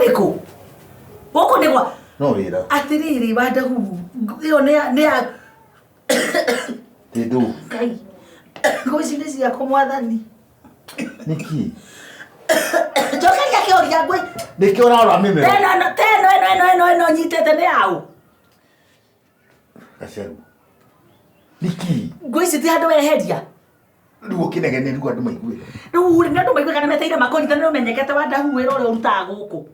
ndiko. Goko ndiko. No wira. Atiriri Wandahuhu. Iyo ne Tidu. Kai. Ngoci nĩ ciakwa mwathani. Niki. Njokeria kĩũria ngwe. Nĩkĩo ũrarora mĩmera. Teno nyitĩte nĩ yaũ. Gaceru. Niki. Ngwĩci ti handũ weheria. Rĩu ũkĩnegene rĩu andũ maigue. Rĩu nĩ andũ maigue kana meteire makũnyita nĩ ũmenyekete Wandahuhu wĩra ũrĩa ũrutaga gũkũ.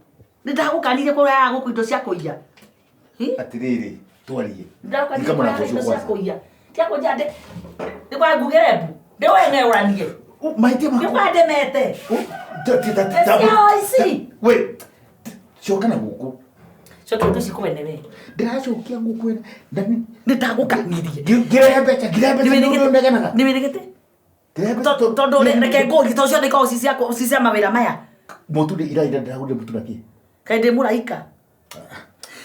Nĩ ndagũkanire kũrĩa gũkũ indo cia kũiya. Atiriri twarie. Ndakanire kũrĩa indo cia kũiya. Tia kũnja ndĩ. Nĩ kwa ngugerebu. Ndĩ wenge ũranie. Maite ma. Nĩ kwa ndemete. Ici. Wait. Coka na gũkũ. Coka tu cikuene we. Ndĩracokia gũkũ ena. Ndani. Nĩ ndagũkanirie. Ngĩrehe mbeca nĩũnegenaga. Nĩmenegete. Tondũ reke ngũri to ciothe ikoragwo ci cia mawĩra maya. Mũtu nĩ iraira ndĩragũrire mũtu na kĩ? Kaĩ ndĩ mũraika.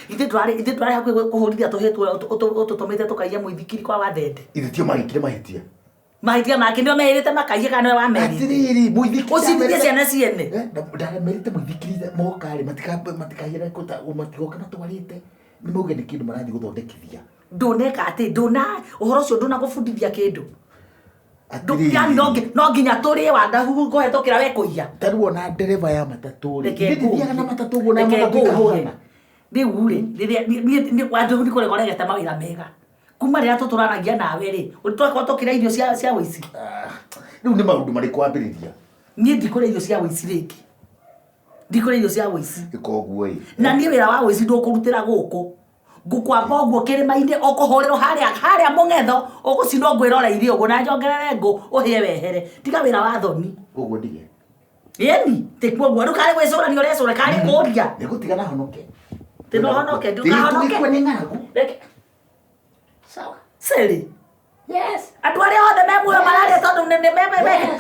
Ithe twarĩ hakuhĩ kũhũrithia tũhĩtwo ũtũtũmĩte tũkaiya mũithikiri kwa Wathende. Ithe tio magĩkire mahĩtia. Mahĩtia make nĩo merĩte makaiya kana nĩwe wamerĩte. Atiriri mũithikiri. Ũcirithie ciana ciene. Ndamerĩte mũithikiri mokarĩ matikahiera matigoka matwarĩte. Nĩ mauge nĩ kĩndũ marathiĩ gũthondekithia. Ndũneka atĩ ndũna ũhoro ũcio ndũnagũbundithia kĩndũ. Yani no nginya tũrĩe Wandahuhu kũhetũkĩra we kũiya. Tarĩu ona ndereba ya matatũ rĩ. Ndĩthiaga na matatũ ũguo na matatũ ikahũrana. Rĩu rĩ rĩrĩa Wandahuhu nĩ kũregete mawĩra mega. Kuma rĩrĩa tũtũranagia nawe rĩ twakorwo tũkĩrĩa irio cia ũici. Rĩu nĩ maũndũ marĩkũ wambĩrĩria? Niĩ ndikũrĩa irio cia ũici rĩngĩ. Ndikũrĩa irio cia ũici. Ĩkoguo ĩ. Na niĩ wĩra wa ũici ndũkũrutĩra gũkũ. Ngũkwamba ũguo kĩrĩma-inĩ ũkũhũrĩrwo harĩa mũng'etho ũgũcinwo ngwĩroreire ũguo na njongerere ngũ ũhĩe wehere. Tiga wĩra wa thoni. Ũguo ndige. Yeni tekuo ũguo rĩu karĩ gwĩcũrania ũrecũra karĩ kũũria. Nĩgũtigana honoke. Tinohonoke ndukahonoke. Ndikũigua nĩ ng'aragu. Sawa. Seri. Yes. Andũ arĩa othe me muoyo mararĩa tondũ nĩ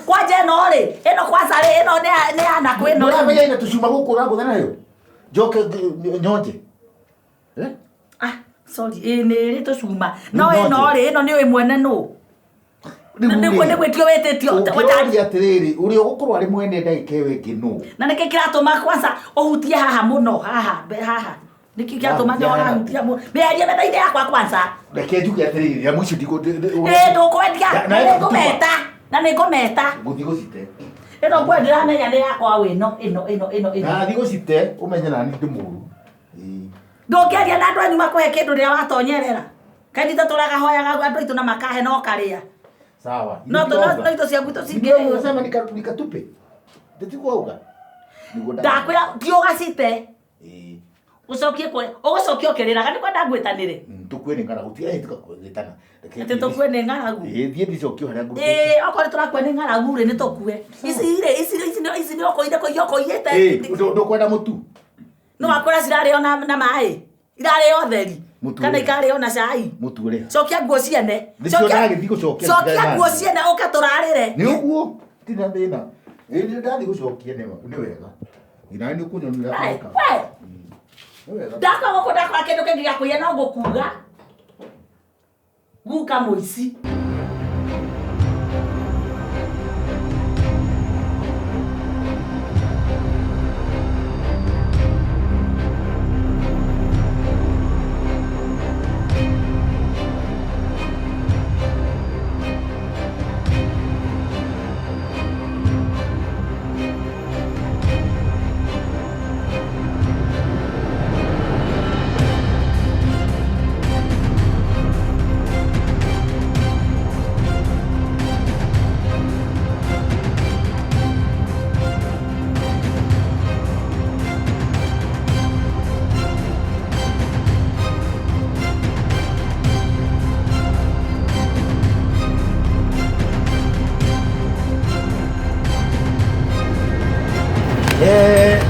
kwanja ĩno rĩ ĩno kwanza rĩ ĩno nĩ anaku ĩno. Nĩũramenya ina tũcuma gũkũ ũragũtha nayo? Njoke nyonje. Sorry, nĩ tũcuma. No ĩno rĩ ĩno nĩ mwene nũ? Nĩ gwĩtio wĩtĩtio. Ũkĩoria atĩrĩrĩ ũrĩa ũgũkorwo arĩ mwene ndagĩka ĩyo ĩngĩ nũ? Na nĩkĩ kĩratũma kwanza ũhutie haha mũno haha. Nĩkĩ kĩratũma nĩ ũrahutia mũno. Mĩarie metha-inĩ yakwa kwanza. Reke njuge atĩrĩrĩ ya mũico ndũkwendia. Na nĩngũmeta. Ngũthiĩ gũcite. Ĩno nguo ndĩramenya nĩ yakwa ĩno. Nathiĩ gũcite ũmenye nani ndĩ mũru. Ndũngĩaria na andũ anyu makũhe kĩndũ rĩrĩa watonyerera. Kaĩ tũtũraga hoyaga andũ aitũ na makahe no karĩa. Sawa. No ito ciaku tũcingĩrĩo. Unasema nikatupe. Ndĩtigwo uga. Ndakwĩra ti ũgacite. Ũcokie kwe. Ũgũcokia ũkĩrĩraga nĩ kwenda ngwĩtanĩre. Tũkwĩre ng'aragu ti ahĩtũka kwĩtana. Atĩ tũkue nĩ ng'aragu. Thiĩ ndicokio harĩa ngũthiĩ. Okorwo tũrakue nĩ ng'aragu rĩ nĩ tũkue. Ici nĩ ũkũire kũiya ũkũiyĩte. Ndũkwenda mũtu. No akwĩra cirarĩo na maĩ. Irarĩo theri. Kana ikarĩo na cai. Mũtu ũrĩa. Cokia nguo ciene. Cokia nguo ciene ũkatũrarĩre. Nĩ ũguo. Tina thĩna. Nĩ ndathiĩ gũcokia nĩ wega. Ina nĩ ũkũnyonira wega. Ndaka gũkũ ndakora kĩndũ kĩngĩ gĩa kũiya no ngũkuga. Guka mũici.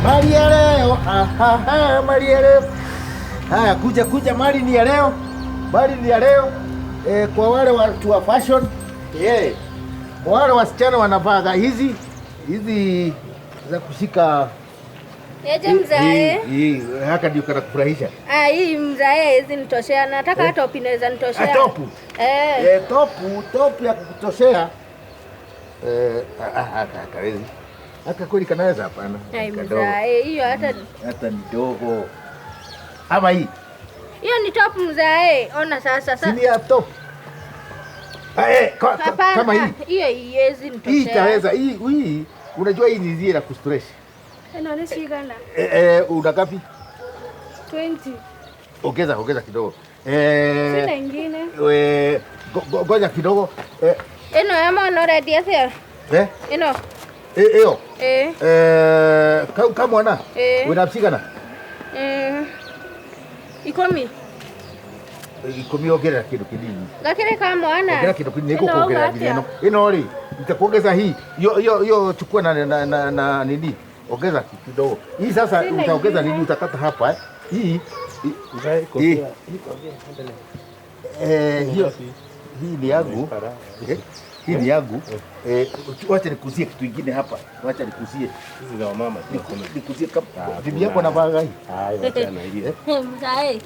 Mali ya leo, mali ya leo. Haya, kuja mali ni ya leo. Mali ni ya leo. Kwa wale watu wa fashion, kwa wale wasichana wanavaa hizi za kushika. Eje mzae. Haka ndio kana kufurahisha. Hii mzae hizi nitoshea. Nataka top inaweza nitoshea. Topu. Topu ya kukutoshea. Kawezi. Aka kweli kanaweza hapana. Mzae, hiyo hata ni dogo. Ama hii. Hiyo ni top mzae. Ona sasa. Si ni top. Kama hii. Hiyo iwezi nitoshea. Hii itaweza. Hii unajua hii ni zile kustretch. Ni sigana. Una ngapi? 20. Ongeza kidogo. Sina ingine. Ngoja kidogo. Eno ama already afya. Eno. Hiyo. Kama wana. Unapigana? Ikomi. Ikomi ongera kitu kidini. Lakini kama wana. Ongera kitu kidini kuongera neno. Ino ri. Nitakuongeza hii. Hiyo chukua na nini? Ongeza kidogo. Hii sasa utaongeza nini utakata hapa Hii ni yangu. Hii ni yangu. Wacha nikuzie kitu kingine hapa. Wacha nikuzie. Hizi za mama. Nikuzie kama bibi yako na bagai. Acha na ile. Mzae.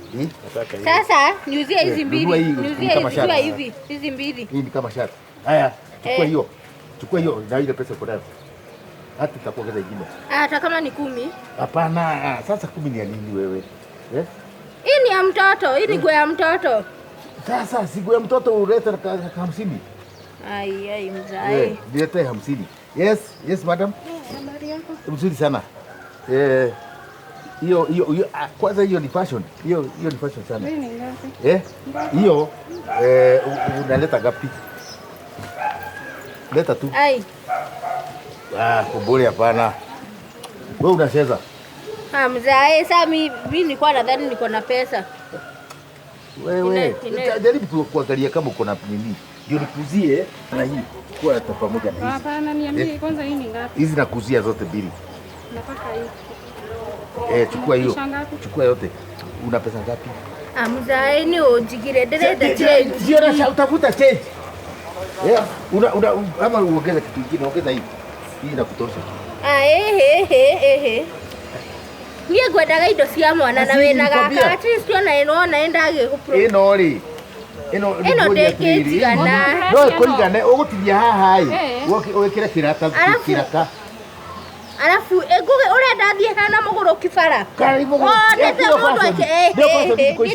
Sasa niuzie hizi mbili. Niuzie hivi. Hizi mbili. Hii ni kama shati. Haya, chukua hiyo. Chukua hiyo na ile pesa uko nayo. Hata tutakuongeza ingine. Hata kama ni 10. Hapana, sasa 10 ni ya nini wewe? Hii ni ya mtoto, hii ni nguo ya mtoto. Sasa siku ya mtoto uleta 50. Ai mzae. Dilete 50. Yes madam. Habari yako? Mzuri sana. Hiyo kwanza hiyo ni fashion. Hiyo ni fashion sana. Mimi ni ngapi? Hiyo unaleta ngapi? Leta tu. Ai. Kumbole hapana. Wewe unacheza? Mzae, sasa mimi nilikuwa nadhani niko na pesa. Wewe, jaribu tu kuangalia kama uko na nini. Ndio nikuzie na hii. Kwa hata pamoja na hizi. Hapana, niambie kwanza hii ni ngapi? Hizi nakuzia zote mbili. Nataka hii. Chukua hiyo. Chukua yote. Una pesa ngapi? Mzae ni ojigire derede change. Sio na utafuta change. Ama uongeza kitu kingine, ongeza hii. Hii inakutosha. Niye gwendaga indo cia mwana na wena gaka at least ona eno naenda agikupro. Ino ri. Ino ndekĩnjigana. No kũigane ũgũtithia haha ũgĩkĩra kiraka. Alafu urenda thie kana mũgũrũ kibara.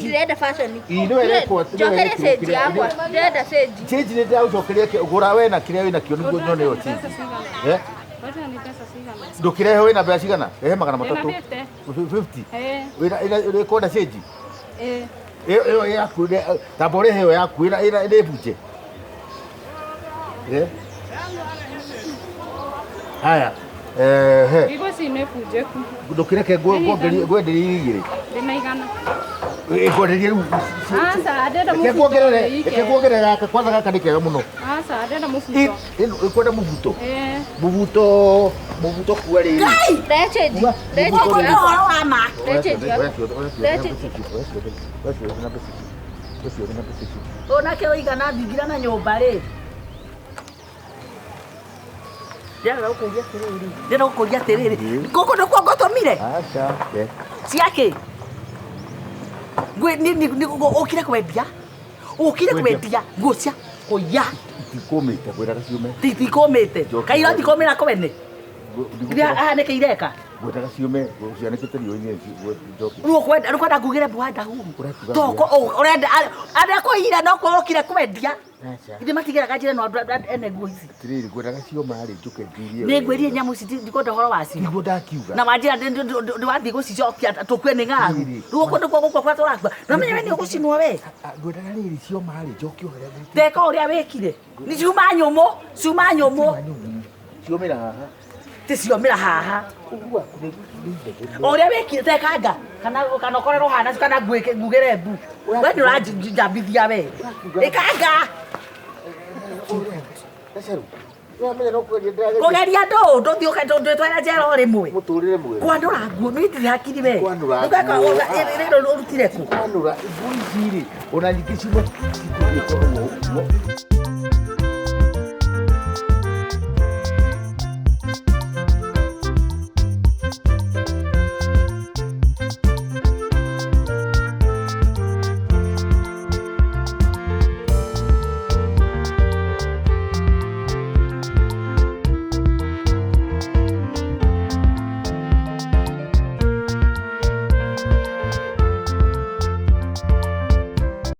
Ndirenda fashion. Njokeria stage yakwa. Ndirenda stage. Stage nĩ ndagũcokeria ũgũra we na kĩrĩa wĩ nakĩo nĩguo nyone yo stage. Wacha ni pesa sigana. Ndũkĩrehe wĩna mbeca cigana? Rehe 300. 50. Wĩna kwenda stage? Ĩyo yaku tamba ũrĩhe ĩyo yaku ĩrĩ bunje. Haya. Igo si nebunje ku. Ndũkĩreke ngwenderie igĩrĩ. Ndĩnaigana. Ngwenderie rĩu. Ndĩrenda mũbuto. Kuongerera kwanza gaka nĩ kega mũno. Ndĩrenda mũbuto. Kwenda mũbuto. Mũbuto kuwa rĩrĩ. Ndechange. Onake oigana thingira na nyũmba rĩ. Ndĩrenda gũkũria atĩrĩrĩ. Gũkũ nĩkuo ngũtũmire? Aca. Ciakĩ? Ũkire kwendia? Ũkire kwendia nguo cia kũiya? Itikũmĩte ngwĩraga ciume. Itikũmĩte. Kaira ndikomĩra kwene. Nĩkĩ ireka? Ngwĩraga ciume cianĩkĩte riũa-inĩ njoke. Rĩu ũkwenda ngugĩre Wandahuhu? Toko ũrenda arĩa kũira no kũrokire kwendia. Ithe matigeraga njĩra no andũ ene nguo ici. Tirĩrĩ ngwĩraga cioma harĩ njoke ngirie. Nĩ ngwĩrie nyamũ ici ndikwenda ũhoro wacio. Niguo ndakiuga. Na wanjĩra ndĩwathiĩ gũcicokia tũkue nĩ ng'aragu. Rĩu ũkũ nĩkuo gũkua kwa tũrakua. Na menya we nĩ ũgũcinwo we. Ngwĩraga rĩrĩ cioma harĩ njoke ũhoro. Teka ũrĩa wĩkire. Nĩ ciuma nyũmũ. Ciomĩra haha. Ticiomĩra haha. Ũrĩa wĩkire tekanga kana ũkorerwo hana kana ngugĩre mbu. We nĩ ũranjambithia we. Ĩkanga. Kũgeria ndũ twara njera o rĩmwe. Mũtũrĩre mwega. Kwandũra nguo nĩ ndirĩ hakiri we. Ũrutire kũ? Kwanũra nguo ici rĩ ona nyingĩ ciume.